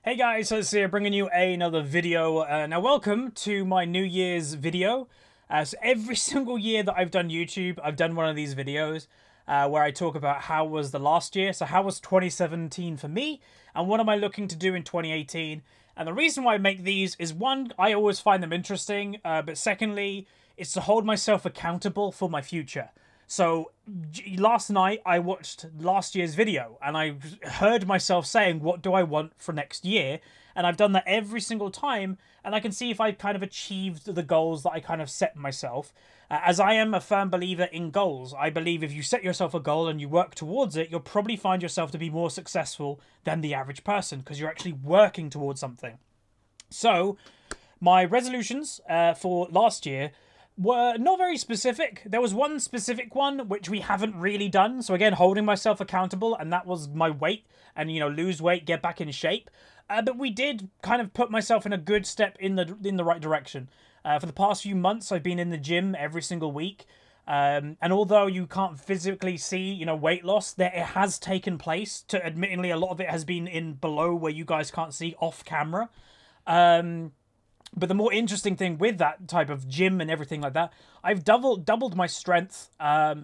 Hey guys, Huzzy here, bringing you another video. Now welcome to my New Year's video. So every single year that I've done YouTube, I've done one of these videos where I talk about how was the last year. So how was 2017 for me, and what am I looking to do in 2018? And the reason why I make these is, one, I always find them interesting, but secondly, it's to hold myself accountable for my future. So last night I watched last year's video and I heard myself saying, what do I want for next year? And I've done that every single time, and I can see if I kind of achieved the goals that I kind of set myself. As I am a firm believer in goals, I believe if you set yourself a goal and you work towards it, you'll probably find yourself to be more successful than the average person because you're actually working towards something. So my resolutions for last year were not very specific. There was one specific one which we haven't really done. So again, holding myself accountable, and that was my weight and, you know, lose weight, get back in shape. But we did kind of put myself in a good step in the right direction. For the past few months, I've been in the gym every single week. And although you can't physically see, you know, weight loss, it has taken place. Admittedly, a lot of it has been in below where you guys can't see off camera. But the more interesting thing with that type of gym and everything like that, I've doubled my strength,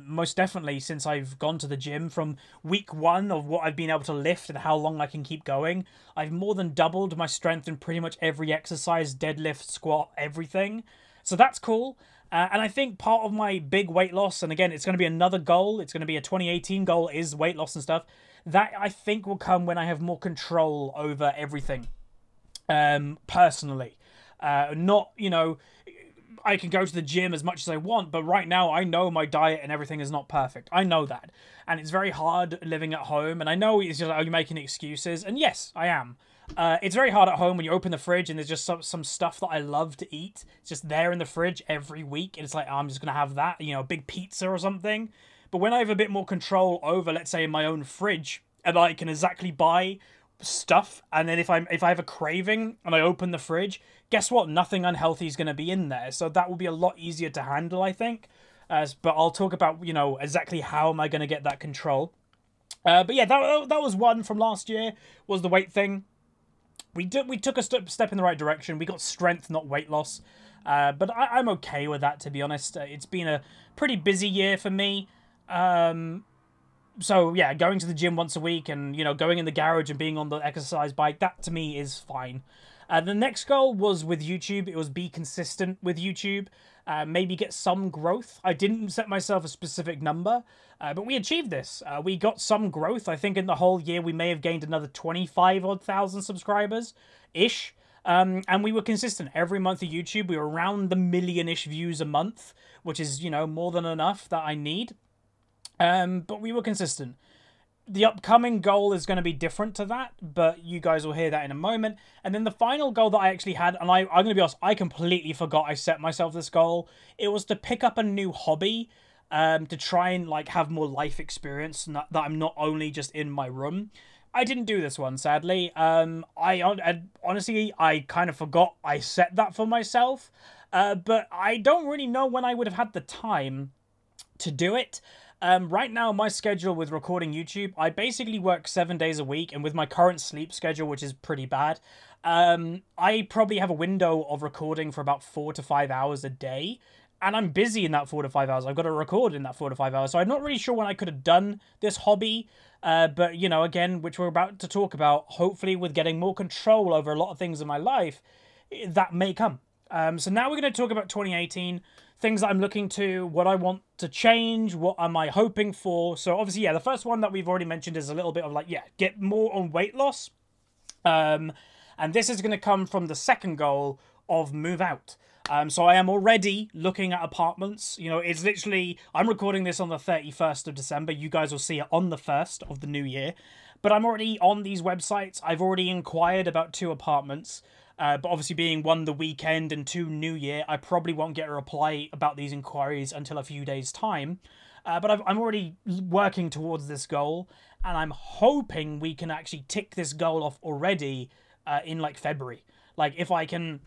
most definitely, since I've gone to the gym. From week one of what I've been able to lift and how long I can keep going, I've more than doubled my strength in pretty much every exercise, deadlift, squat, everything. So that's cool. And I think part of my big weight loss, and again, it's going to be another goal, it's going to be a 2018 goal, is weight loss and stuff, that I think will come when I have more control over everything, personally. Not, you know, I can go to the gym as much as I want, but right now I know my diet and everything is not perfect. I know that. And it's very hard living at home. And I know it's just, are you making excuses? And yes, I am. It's very hard at home when you open the fridge and there's just some stuff that I love to eat. It's just there in the fridge every week. And it's like, oh, I'm just going to have that, you know, a big pizza or something. But when I have a bit more control over, let's say, my own fridge, and I can exactly buy stuff, and then if I have a craving and I open the fridge, guess what? Nothing unhealthy is going to be in there, so that will be a lot easier to handle, I think. But I'll talk about, you know, exactly how am I going to get that control. But yeah, that was one from last year, was the weight thing. We took a step in the right direction. We got strength, not weight loss. But I'm okay with that, to be honest. It's been a pretty busy year for me. So yeah, going to the gym once a week and, you know, going in the garage and being on the exercise bike, that to me is fine. The next goal was with YouTube. It was be consistent with YouTube, maybe get some growth. I didn't set myself a specific number, but we achieved this. We got some growth. I think in the whole year we may have gained another 25,000 subscribers-ish. And we were consistent. Every month of YouTube, we were around the million-ish views a month, which is, you know, more than enough that I need. But we were consistent. The upcoming goal is going to be different to that, but you guys will hear that in a moment. And then the final goal that I actually had, and I'm going to be honest, I completely forgot I set myself this goal. It was to pick up a new hobby, to try and, like, have more life experience, that I'm not only just in my room. I didn't do this one, sadly. Honestly, I kind of forgot I set that for myself. But I don't really know when I would have had the time to do it. Right now, my schedule with recording YouTube, I basically work 7 days a week, and with my current sleep schedule, which is pretty bad, I probably have a window of recording for about 4 to 5 hours a day, and I'm busy in that 4 to 5 hours. I've got to record in that 4 to 5 hours, so I'm not really sure when I could have done this hobby, but, you know, again, which we're about to talk about, hopefully with getting more control over a lot of things in my life, that may come. So now we're going to talk about 2018, things that I'm looking to, what I want to change, what am I hoping for. So obviously, yeah, the first one that we've already mentioned is a little bit of like, yeah, get more on weight loss. And this is going to come from the second goal of move out. So I am already looking at apartments. You know, it's literally, I'm recording this on the 31st of December. You guys will see it on the 1st of the new year. But I'm already on these websites. I've already inquired about 2 apartments. But obviously being 1 the weekend and 2 New Year, I probably won't get a reply about these inquiries until a few days' time. But I'm already working towards this goal, and I'm hoping we can actually tick this goal off already in, like, February. Like, if I can...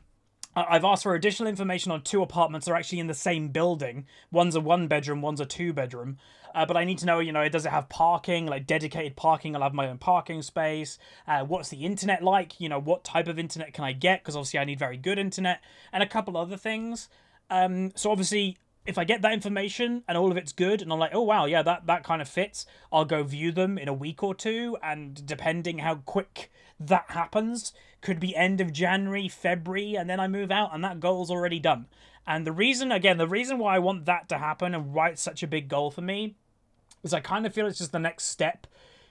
I've asked for additional information on 2 apartments that are actually in the same building. One's a 1-bedroom, one's a 2-bedroom. But I need to know, does it have parking, like dedicated parking? I'll have my own parking space. What's the internet like? What type of internet can I get? Because obviously I need very good internet, and a couple other things. So obviously, if I get that information and all of it's good, and I'm like, oh wow, yeah, that kind of fits, I'll go view them in a week or two, and depending how quick that happens, could be end of January, February, and then I move out, and that goal's already done. And the reason why I want that to happen and why it's such a big goal for me is I kind of feel it's just the next step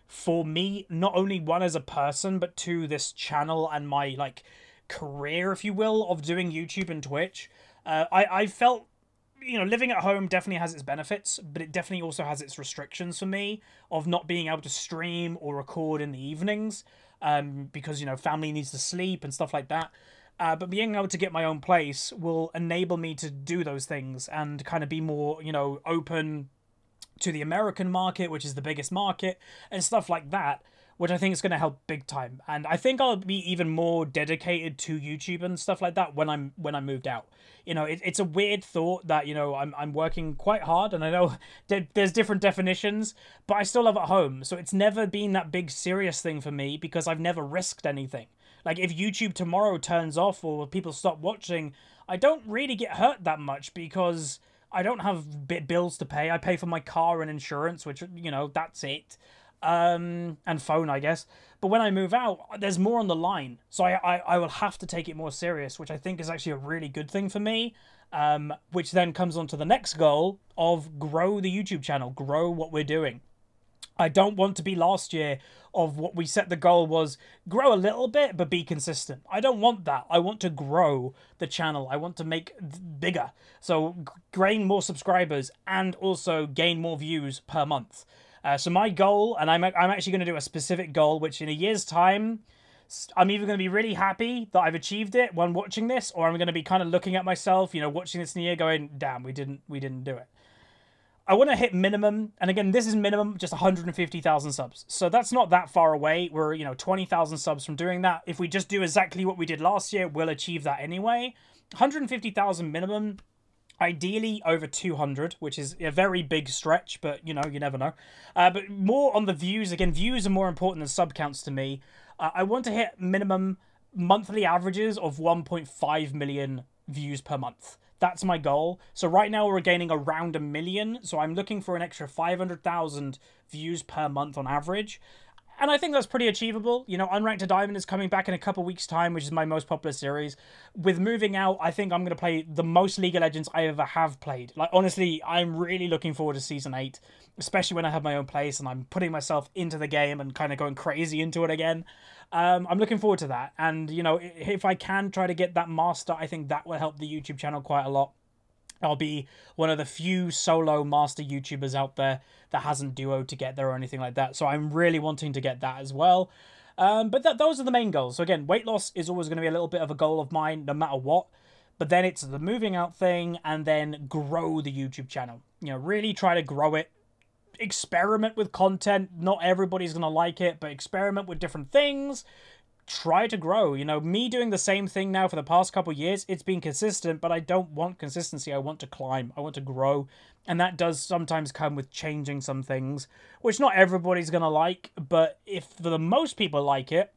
for me, not only one as a person, but two, this channel and my, like, career, if you will, of doing YouTube and Twitch. I felt, living at home definitely has its benefits, but it definitely also has its restrictions for me of not being able to stream or record in the evenings, because, family needs to sleep and stuff like that. But being able to get my own place will enable me to do those things and kind of be more, open to the American market, which is the biggest market, and stuff like that, which I think is going to help big time. And I think I'll be even more dedicated to YouTube and stuff like that when I moved out. It's a weird thought that, I'm working quite hard, and I know there's different definitions, but I still live at home. So it's never been that big serious thing for me because I've never risked anything. Like, if YouTube tomorrow turns off or people stop watching, I don't really get hurt that much because I don't have bills to pay. I pay for my car and insurance, which, that's it. And phone, I guess. But when I move out, there's more on the line. So I will have to take it more serious, which I think is actually a really good thing for me. Which then comes on to the next goal of grow the YouTube channel, grow what we're doing. I don't want to be last year of what we set the goal was grow a little bit, but be consistent. I don't want that. I want to grow the channel. I want to make bigger. So gain more subscribers and also gain more views per month. So my goal, and I'm actually going to do a specific goal, which in a year's time, I'm either going to be really happy that I've achieved it when watching this, or I'm going to be kind of looking at myself, watching this in a year going, damn, we didn't do it. I want to hit minimum, and again, this is minimum, just 150,000 subs. So that's not that far away. We're, 20,000 subs from doing that. If we just do exactly what we did last year, we'll achieve that anyway. 150,000 minimum, ideally over 200, which is a very big stretch, but, you never know. But more on the views. Again, views are more important than sub counts to me. I want to hit minimum monthly averages of 1.5 million views per month. That's my goal. So right now we're gaining around 1 million. So I'm looking for an extra 500,000 views per month on average. And I think that's pretty achievable. Unranked to Diamond is coming back in a couple weeks' time, which is my most popular series. With moving out, I think I'm going to play the most League of Legends I ever have played. Like, honestly, I'm really looking forward to Season 8, especially when I have my own place and I'm putting myself into the game and kind of going crazy into it again. I'm looking forward to that. And, if I can try to get that master, I think that will help the YouTube channel quite a lot. I'll be one of the few solo master YouTubers out there that hasn't duoed to get there or anything like that. So I'm really wanting to get that as well. But those are the main goals. So again, weight loss is always going to be a little bit of a goal of mine, no matter what. But then it's the moving out thing, and then grow the YouTube channel. Really try to grow it. Experiment with content. Not everybody's going to like it, but experiment with different things. Try to grow. Me doing the same thing now for the past couple of years, it's been consistent, but I don't want consistency. I want to climb. I want to grow. And that does sometimes come with changing some things, which not everybody's going to like, but if for the most people like it,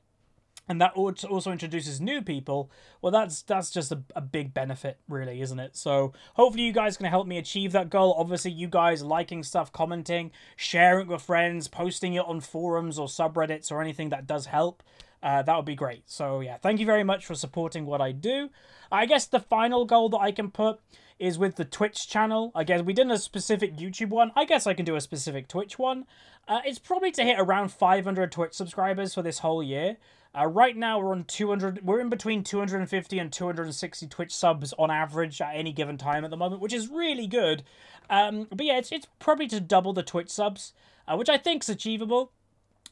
and that also introduces new people, well, that's just a big benefit, really, isn't it? So hopefully you guys can help me achieve that goal. Obviously, you guys liking stuff, commenting, sharing it with friends, posting it on forums or subreddits or anything that does help. That would be great. So yeah, thank you very much for supporting what I do. I guess the final goal that I can put is with the Twitch channel. Again, we did a specific YouTube one. I guess I can do a specific Twitch one. It's probably to hit around 500 Twitch subscribers for this whole year. Right now we're on 200. We're in between 250 and 260 Twitch subs on average at any given time at the moment, which is really good. But yeah, it's probably to double the Twitch subs, which I think is achievable.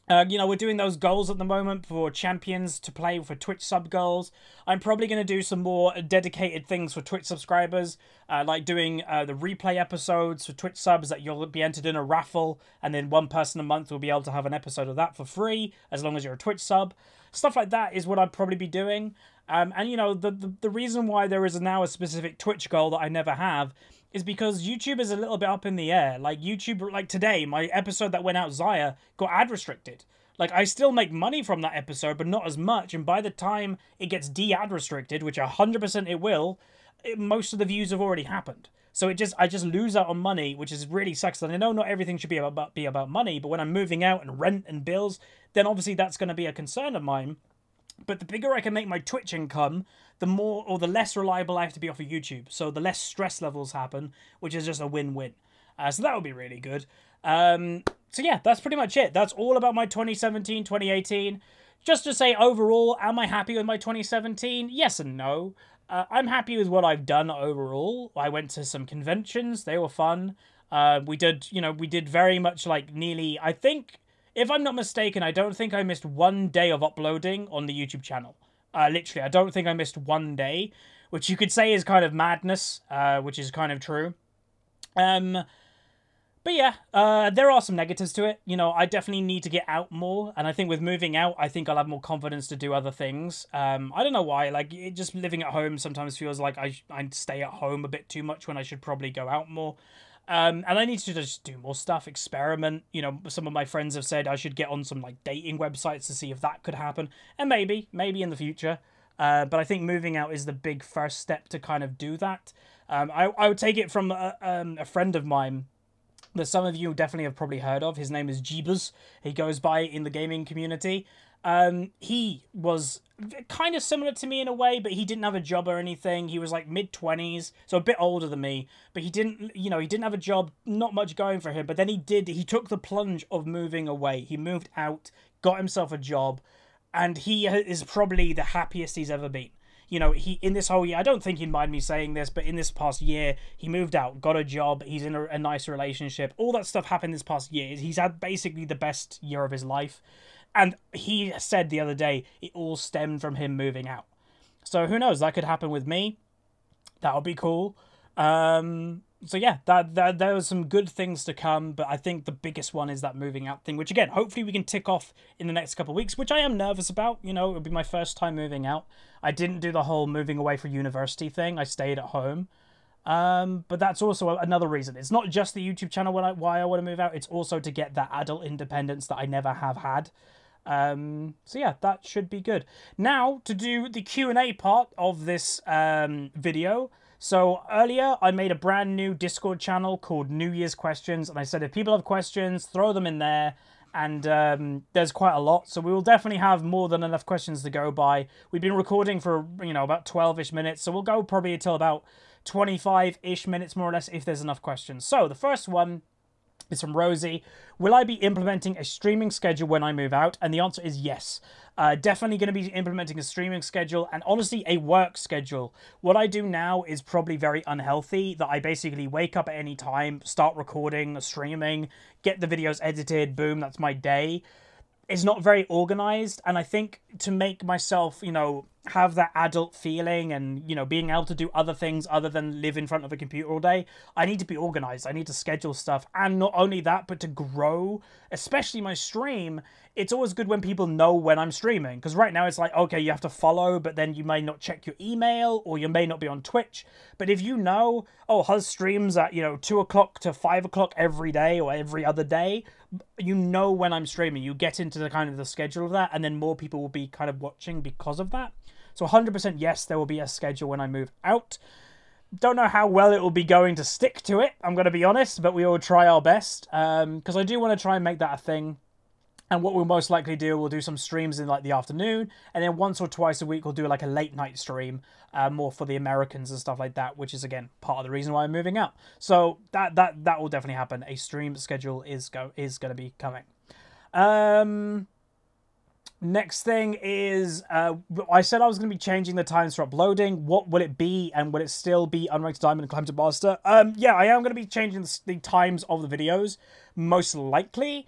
We're doing those goals at the moment for champions to play for Twitch sub goals. I'm probably going to do some more dedicated things for Twitch subscribers, like doing the replay episodes for Twitch subs that you'll be entered in a raffle, and then one person a month will be able to have an episode of that for free, as long as you're a Twitch sub. Stuff like that is what I'd probably be doing. And the reason why there is now a specific Twitch goal that I never have is because YouTube is a little bit up in the air. Like YouTube, like today, my episode that went out, Zaya, got ad restricted. Like, I still make money from that episode, but not as much. And by the time it gets de-ad restricted, which 100% it will, most of the views have already happened. So I just lose out on money, which is really sucks. And I know not everything should be about money, but when I'm moving out and rent and bills, then obviously that's going to be a concern of mine. But the bigger I can make my Twitch income, the more or the less reliable I have to be off of YouTube. So the less stress levels happen, which is just a win-win. So that would be really good. So yeah, that's pretty much it. That's all about my 2017, 2018. Just to say, overall, am I happy with my 2017? Yes and no. I'm happy with what I've done overall. I went to some conventions. They were fun. We did very much like nearly, I think, if I'm not mistaken, I don't think I missed one day of uploading on the YouTube channel. Literally, I don't think I missed one day, which you could say is kind of madness, which is kind of true. But yeah, there are some negatives to it. You know, I definitely need to get out more. And I think with moving out, I think I'll have more confidence to do other things. I don't know why. Like, just living at home sometimes feels like I stay at home a bit too much when I should probably go out more. And I need to just do more stuff, experiment. You know, some of my friends have said I should get on some, like, dating websites to see if that could happen. And maybe in the future. But I think moving out is the big first step to kind of do that. I would take it from a friend of mine that some of you definitely have probably heard of. His name is Jeebus. He goes by in the gaming community. He was kind of similar to me in a way, but he didn't have a job or anything. He was like mid-20s, so a bit older than me, but he didn't have a job, not much going for him. But then he took the plunge of moving away. He moved out, got himself a job, and he is probably the happiest he's ever been. You know, in this whole year, I don't think he'd mind me saying this, but in this past year, he moved out, got a job, he's in a nice relationship. All that stuff happened this past year. He's had basically the best year of his life. And he said the other day, it all stemmed from him moving out. So who knows, that could happen with me. That would be cool. So yeah, there was some good things to come, but I think the biggest one is that moving out thing, which again, hopefully we can tick off in the next couple of weeks, which I am nervous about. You know, it'll be my first time moving out. I didn't do the whole moving away for university thing. I stayed at home. But that's also another reason. It's not just the YouTube channel why I want to move out. It's also to get that adult independence that I never have had. So yeah, that should be good. Now, to do the Q&A part of this video. So earlier, I made a brand new Discord channel called New Year's Questions. And I said if people have questions, throw them in there. And there's quite a lot. So we will definitely have more than enough questions to go by. We've been recording for, you know, about 12-ish minutes. So we'll go probably until about 25-ish minutes, more or less, if there's enough questions. So the first one is from Rosie. Will I be implementing a streaming schedule when I move out? And the answer is yes. Definitely going to be implementing a streaming schedule and honestly a work schedule. What I do now is probably very unhealthy, that I basically wake up at any time, start recording, streaming, get the videos edited, boom, that's my day. It's not very organized, and I think to make myself, you know, have that adult feeling and, you know, being able to do other things other than live in front of a computer all day, I need to be organized. I need to schedule stuff. And not only that, but to grow, especially my stream, it's always good when people know when I'm streaming. Because right now it's like, okay, you have to follow, but then you may not check your email or you may not be on Twitch. But if you know, oh, Huz streams at, you know, 2 o'clock to 5 o'clock every day or every other day, you know when I'm streaming. You get into the kind of the schedule of that, and then more people will be kind of watching because of that. So 100% yes, there will be a schedule when I move out. Don't know how well it will be going to stick to it, I'm going to be honest, but we will try our best. Because I do want to try and make that a thing. And what we'll most likely do, we'll do some streams in like the afternoon, and then once or twice a week we'll do like a late night stream, more for the Americans and stuff like that, which is again part of the reason why I'm moving out. So that will definitely happen. A stream schedule is going to be coming. Next thing is, I said I was going to be changing the times for uploading. What will it be, and will it still be Unranked Diamond and Climb to Master? Yeah, I am going to be changing the times of the videos, most likely.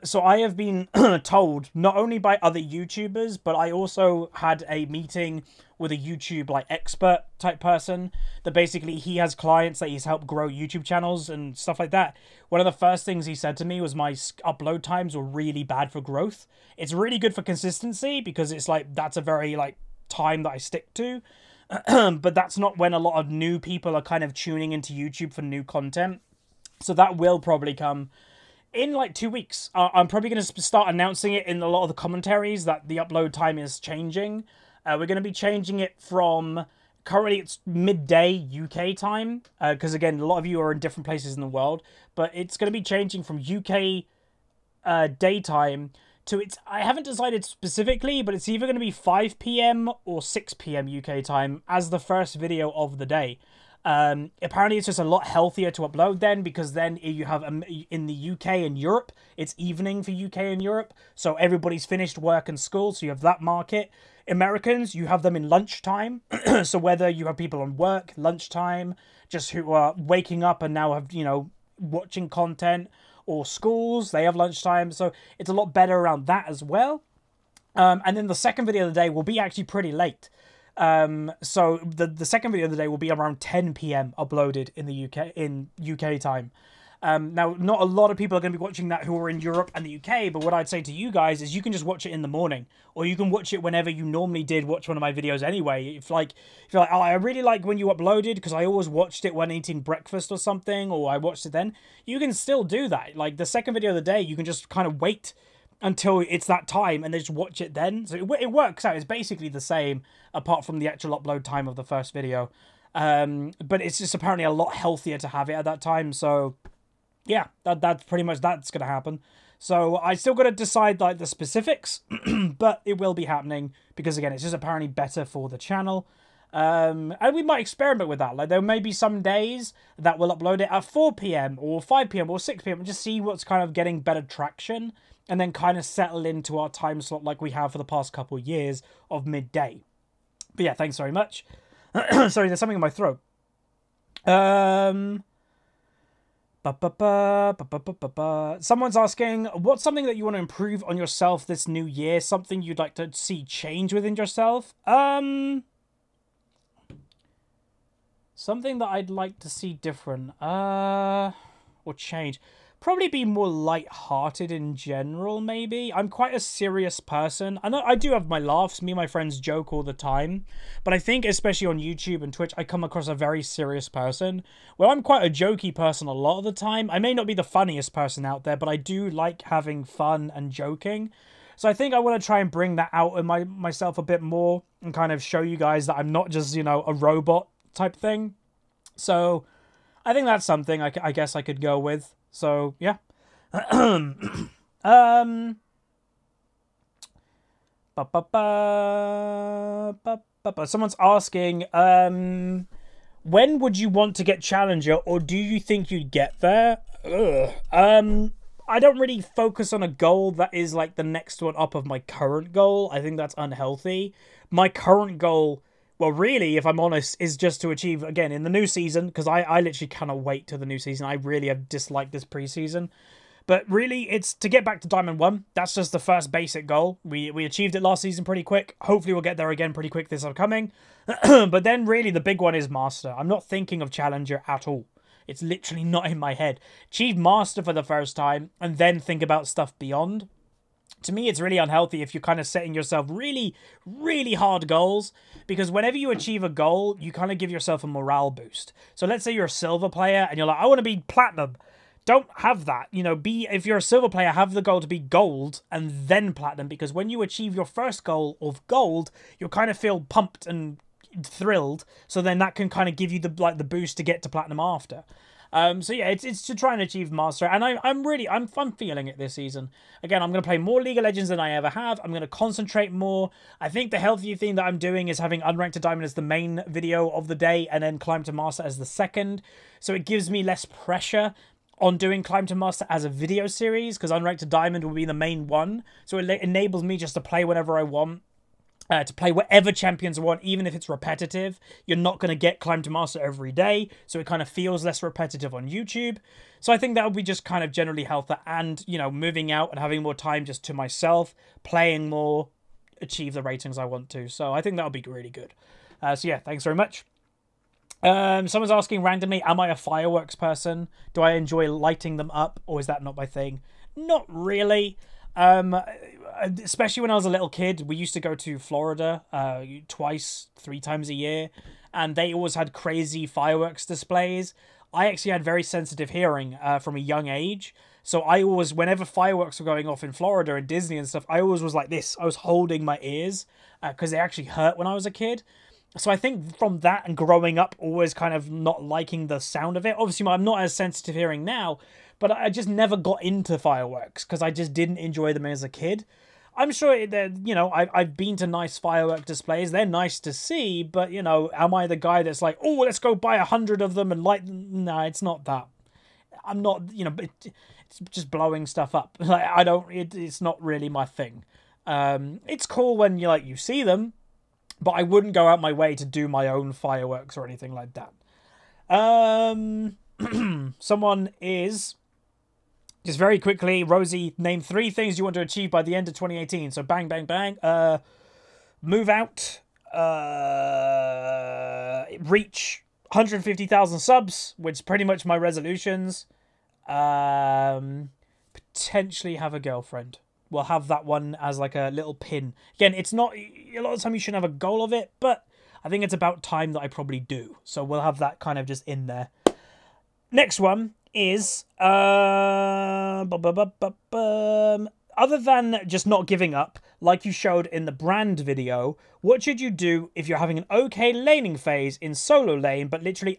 So I have been told, not only by other YouTubers, but I also had a meeting with a YouTube like expert type person that basically he has clients that he's helped grow YouTube channels and stuff like that. One of the first things he said to me was my upload times were really bad for growth. It's really good for consistency because it's like, that's a very like time that I stick to. but that's not when a lot of new people are kind of tuning into YouTube for new content. So that will probably come in like 2 weeks. I'm probably going to start announcing it in a lot of the commentaries that the upload time is changing. We're going to be changing it from... Currently, it's midday UK time, because, again, a lot of you are in different places in the world. But it's going to be changing from UK daytime to... I haven't decided specifically, but it's either going to be 5 PM or 6 PM UK time as the first video of the day. Apparently it's just a lot healthier to upload then, because then you have in the UK and Europe, it's evening for UK and Europe, so everybody's finished work and school, so you have that market. Americans, you have them in lunchtime, so whether you have people on work, lunchtime, just who are waking up and now have, you know, watching content, or schools, they have lunchtime, so it's a lot better around that as well. And then the second video of the day will be actually pretty late. So the second video of the day will be around 10 PM uploaded in the UK time. Now, not a lot of people are going to be watching that who are in Europe and the UK, but what I'd say to you guys is you can just watch it in the morning, or you can watch it whenever you normally did watch one of my videos anyway. If you're like, oh, I really like when you uploaded because I always watched it when eating breakfast or something, or I watched it then, you can still do that. Like the second video of the day, you can just kind of wait until it's that time and then just watch it then. So it works out. It's basically the same apart from the actual upload time of the first video. But it's just apparently a lot healthier to have it at that time. So yeah, that's pretty much that's going to happen. So I still got to decide like the specifics, but it will be happening because again, it's just apparently better for the channel. And we might experiment with that. Like there may be some days that we'll upload it at 4 PM or 5 PM or 6 PM and just see what's kind of getting better traction, and then kind of settle into our time slot like we have for the past couple of years of midday. But yeah, thanks very much. Sorry, there's something in my throat. Someone's asking, what's something that you want to improve on yourself this new year? Something you'd like to see change within yourself? Something that I'd like to see different. Or change. Probably be more light-hearted in general, maybe. I'm quite a serious person. I know I do have my laughs. Me and my friends joke all the time. But I think, especially on YouTube and Twitch, I come across a very serious person. Well, I'm quite a jokey person a lot of the time. I may not be the funniest person out there, but I do like having fun and joking. So I think I want to try and bring that out in myself a bit more and kind of show you guys that I'm not just, you know, a robot type thing. So I think that's something I guess I could go with. So, yeah. Someone's asking, when would you want to get Challenger, or do you think you'd get there? I don't really focus on a goal that is like the next one up of my current goal. I think that's unhealthy. My current goal, well, really, if I'm honest, is just to achieve, again, in the new season, because I literally cannot wait till the new season. I really have disliked this preseason. But really, it's to get back to Diamond 1. That's just the first basic goal. We achieved it last season pretty quick. Hopefully, we'll get there again pretty quick this upcoming. But then, really, the big one is Master. I'm not thinking of Challenger at all. It's literally not in my head. Achieve Master for the first time, and then think about stuff beyond. To me, it's really unhealthy if you're kind of setting yourself really, really hard goals, because whenever you achieve a goal, you kind of give yourself a morale boost. So let's say you're a silver player and you're like, I want to be platinum. Don't have that. You know, if you're a silver player, have the goal to be gold and then platinum, because when you achieve your first goal of gold, you'll kind of feel pumped and thrilled. So then that can kind of give you the boost to get to platinum after. So yeah, it's to try and achieve Master, and I'm feeling it this season. Again, I'm going to play more League of Legends than I ever have. I'm going to concentrate more. I think the healthy thing that I'm doing is having Unranked to Diamond as the main video of the day, and then Climb to Master as the second. So it gives me less pressure on doing Climb to Master as a video series, because Unranked to Diamond will be the main one. So it enables me just to play whenever I want. To play whatever champions I want, even if it's repetitive. You're not going to get Climb to Master every day, so it kind of feels less repetitive on YouTube. So I think that would be just kind of generally healthy, and, you know, moving out and having more time just to myself, playing more, achieve the ratings I want to. So I think that would be really good. So yeah, thanks very much. Someone's asking randomly, am I a fireworks person? Do I enjoy lighting them up, or is that not my thing? Not really. especially when I was a little kid, we used to go to Florida twice, 3 times a year, and they always had crazy fireworks displays. I actually had very sensitive hearing from a young age, so I always, whenever fireworks were going off in Florida and Disney and stuff, I always was like this. I was holding my ears because they actually hurt when I was a kid. So I think from that and growing up, always kind of not liking the sound of it. Obviously, I'm not as sensitive hearing now, but I just never got into fireworks because I just didn't enjoy them as a kid. I'm sure that, you know, I've been to nice firework displays. They're nice to see, but, you know, am I the guy that's like, oh, let's go buy 100 of them and light them? No, it's not that. I'm not, you know, it's just blowing stuff up. Like, I don't, it's not really my thing. It's cool when you see them, but I wouldn't go out my way to do my own fireworks or anything like that. Someone is... Just very quickly, Rosie, name 3 things you want to achieve by the end of 2018. So bang, bang, bang. Move out. Reach 150,000 subs, which is pretty much my resolutions. Potentially have a girlfriend. We'll have that one as like a little pin. Again, it's not... A lot of the time you shouldn't have a goal of it, but I think it's about time that I probably do. So we'll have that kind of just in there. Next one is other than just not giving up, like you showed in the brand video, what should you do if you're having an okay laning phase in solo lane, but literally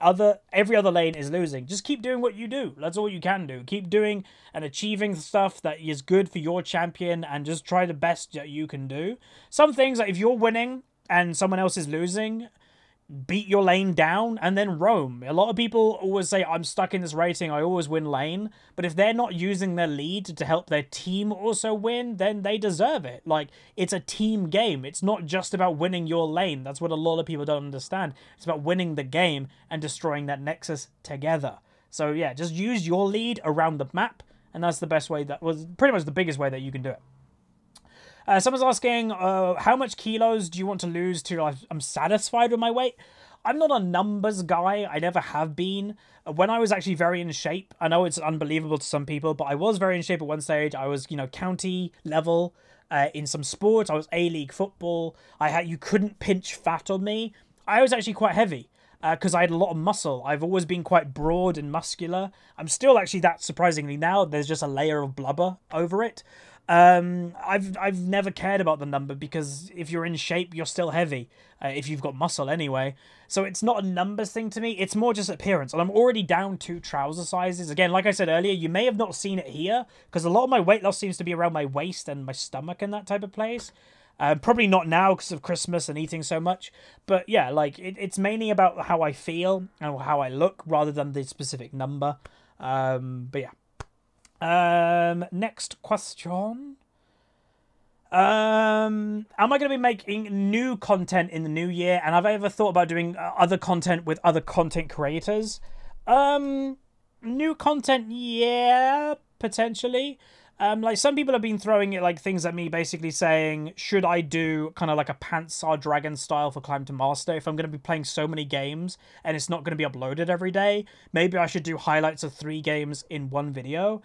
every other lane is losing? Just keep doing what you do. That's all you can do. Keep doing and achieving stuff that is good for your champion, and just try the best that you can do. Some things, like if you're winning and someone else is losing, beat your lane down and then roam. A lot of people always say, I'm stuck in this rating, I always win lane. But if they're not using their lead to help their team also win, then they deserve it. Like, it's a team game. It's not just about winning your lane. That's what a lot of people don't understand. It's about winning the game and destroying that nexus together. So yeah, just use your lead around the map, and that's the best way, that was pretty much the biggest way that you can do it. Someone's asking, how much kilos do you want to lose till I'm satisfied with my weight? I'm not a numbers guy. I never have been. When I was actually very in shape, I know it's unbelievable to some people, but I was very in shape at one stage. I was, county level in some sports. I was A-League football. You couldn't pinch fat on me. I was actually quite heavy because I had a lot of muscle. I've always been quite broad and muscular. I'm still actually that, surprisingly now. There's just a layer of blubber over it. I've never cared about the number, because if you're in shape, you're still heavy, if you've got muscle anyway. So it's not a numbers thing to me. It's more just appearance. And I'm already down 2 trouser sizes. Again, like I said earlier, you may have not seen it here, because a lot of my weight loss seems to be around my waist and my stomach and that type of place. Probably not now because of Christmas and eating so much. But yeah, like it's mainly about how I feel and how I look rather than the specific number. But yeah. Next question. Am I going to be making new content in the new year? And have I ever thought about doing other content with other content creators? New content, yeah, potentially. Like some people have been throwing it like things at me, basically saying, should I do kind of like a Panzer Dragon style for Climb to Master if I'm going to be playing so many games and it's not going to be uploaded every day? Maybe I should do highlights of 3 games in one video.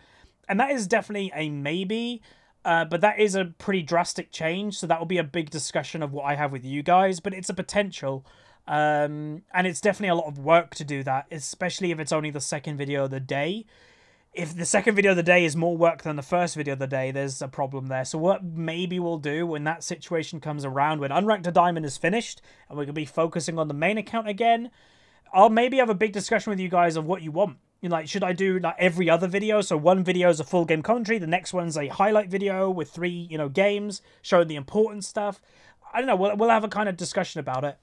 And that is definitely a maybe, but that is a pretty drastic change, so that will be a big discussion of what I have with you guys, but it's a potential, and it's definitely a lot of work to do that, especially if it's only the second video of the day. If the second video of the day is more work than the first video of the day, there's a problem there. So what maybe we'll do when that situation comes around, when Unranked to Diamond is finished, and we're going to be focusing on the main account again, I'll maybe have a big discussion with you guys of what you want. Like, should I do like every other video? So one video is a full game commentary, the next one's a highlight video with 3, games showing the important stuff. I don't know. We'll have a kind of discussion about it.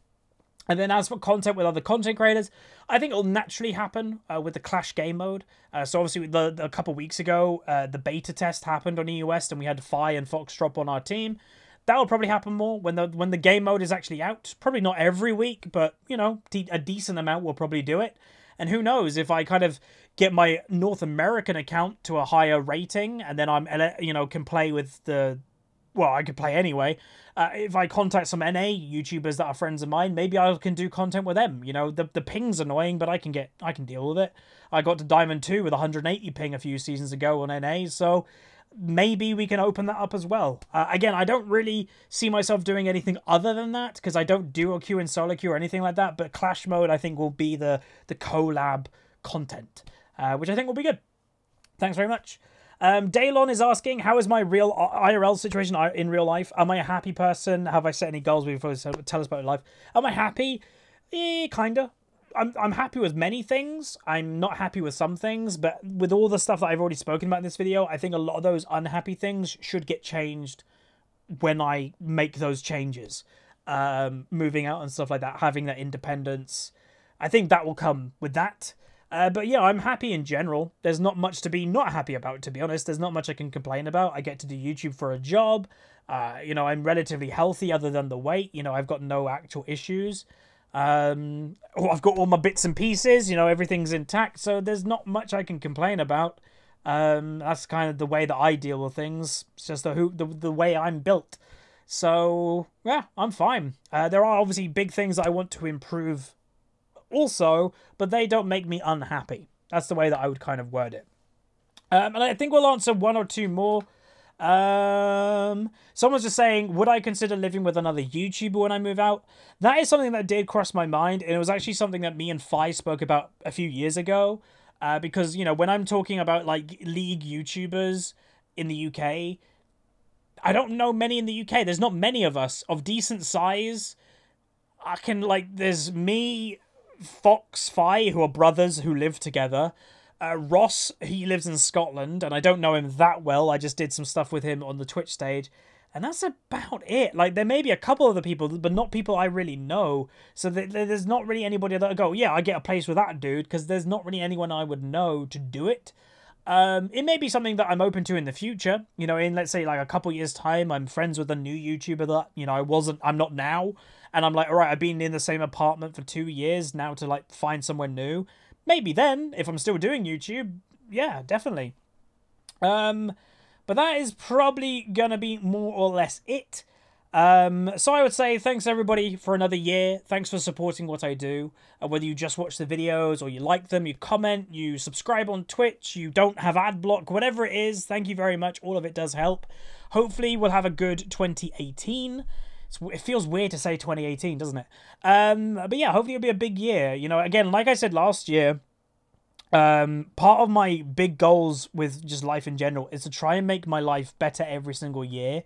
And then as for content with other content creators, I think it'll naturally happen with the Clash game mode. So obviously, a couple weeks ago, the beta test happened on EU West, and we had Fi and Foxdrop on our team. That will probably happen more when the game mode is actually out. Probably not every week, but a decent amount will probably do it. And who knows, if I kind of get my North American account to a higher rating, and then I'm, can play with the... Well, I could play anyway. If I contact some NA YouTubers that are friends of mine, maybe I can do content with them. The ping's annoying, but I can deal with it. I got to Diamond 2 with 180 ping a few seasons ago on NA, so maybe we can open that up as well. Again, I don't really see myself doing anything other than that, because I don't duo queue and solo queue or anything like that, but Clash mode I think will be the collab content, which I think will be good. Thanks very much. Daylon is asking, how is my real IRL situation in real life? Am I a happy person? Have I set any goals before? Tell us about your life. Am I happy? Kinda. I'm happy with many things. I'm not happy with some things, but with all the stuff that I've already spoken about in this video, I think a lot of those unhappy things should get changed when I make those changes. Moving out and stuff like that, having that independence. I think that will come with that. But yeah, I'm happy in general. There's not much to be not happy about, to be honest. There's not much I can complain about. I get to do YouTube for a job. You know, I'm relatively healthy other than the weight. You know, I've got no actual issues. I've got all my bits and pieces, you know, everything's intact, so there's not much I can complain about. That's kind of the way that I deal with things. It's just the way I'm built. So, yeah, I'm fine. There are obviously big things that I want to improve also, but they don't make me unhappy. That's the way that I would kind of word it. And I think we'll answer one or two more. Someone's just saying, would I consider living with another YouTuber when I move out? That is something that did cross my mind, and it was actually something that me and Fi spoke about a few years ago. Because, you know, when I'm talking about, like, league YouTubers in the UK, I don't know many in the UK. There's not many of us of decent size. There's me, Fox, Fi, who are brothers who live together. Ross, he lives in Scotland, and I don't know him that well. I just did some stuff with him on the Twitch stage, and that's about it. Like, there may be a couple other people, but not people I really know. So there's not really anybody that I go, yeah, I get a place with that dude, because there's not really anyone I would know to do it. It may be something that I'm open to in the future. You know, in, let's say, like, a couple years' time, I'm friends with a new YouTuber that, you know, I'm not now. And I'm like, all right, I've been in the same apartment for 2 years now to, like, find somewhere new. Maybe then, if I'm still doing YouTube, yeah, definitely. But that is probably gonna be more or less it. So I would say thanks everybody for another year. Thanks for supporting what I do. Whether you just watch the videos or you like them, you comment, you subscribe on Twitch, you don't have ad block, whatever it is, thank you very much. All of it does help. Hopefully we'll have a good 2018. It feels weird to say 2018, doesn't it? But yeah, hopefully it'll be a big year. You know, again, like I said last year, part of my big goals with just life in general is to try and make my life better every single year.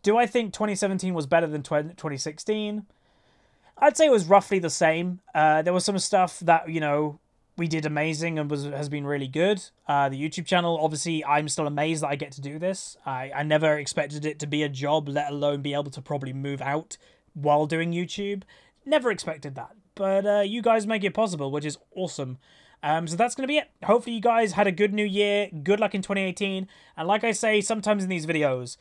Do I think 2017 was better than 2016? I'd say it was roughly the same. There was some stuff that, you know, we did amazing and has been really good. The YouTube channel, obviously, I'm still amazed that I get to do this. I never expected it to be a job, let alone be able to probably move out while doing YouTube. Never expected that. But you guys make it possible, which is awesome. So that's going to be it. Hopefully you guys had a good new year. Good luck in 2018. And like I say sometimes in these videos,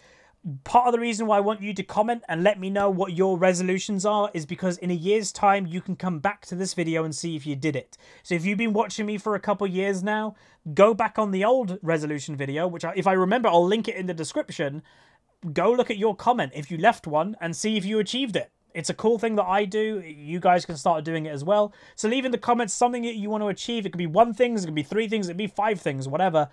part of the reason why I want you to comment and let me know what your resolutions are is because in a year's time, you can come back to this video and see if you did it. So if you've been watching me for a couple years now, go back on the old resolution video, which if I remember, I'll link it in the description. Go look at your comment if you left one and see if you achieved it. It's a cool thing that I do. You guys can start doing it as well. So leave in the comments something that you want to achieve. It could be 1 thing, it could be 3 things, it could be 5 things, whatever.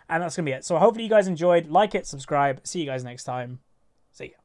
And that's going to be it. So hopefully you guys enjoyed. Like it, subscribe. See you guys next time. See ya.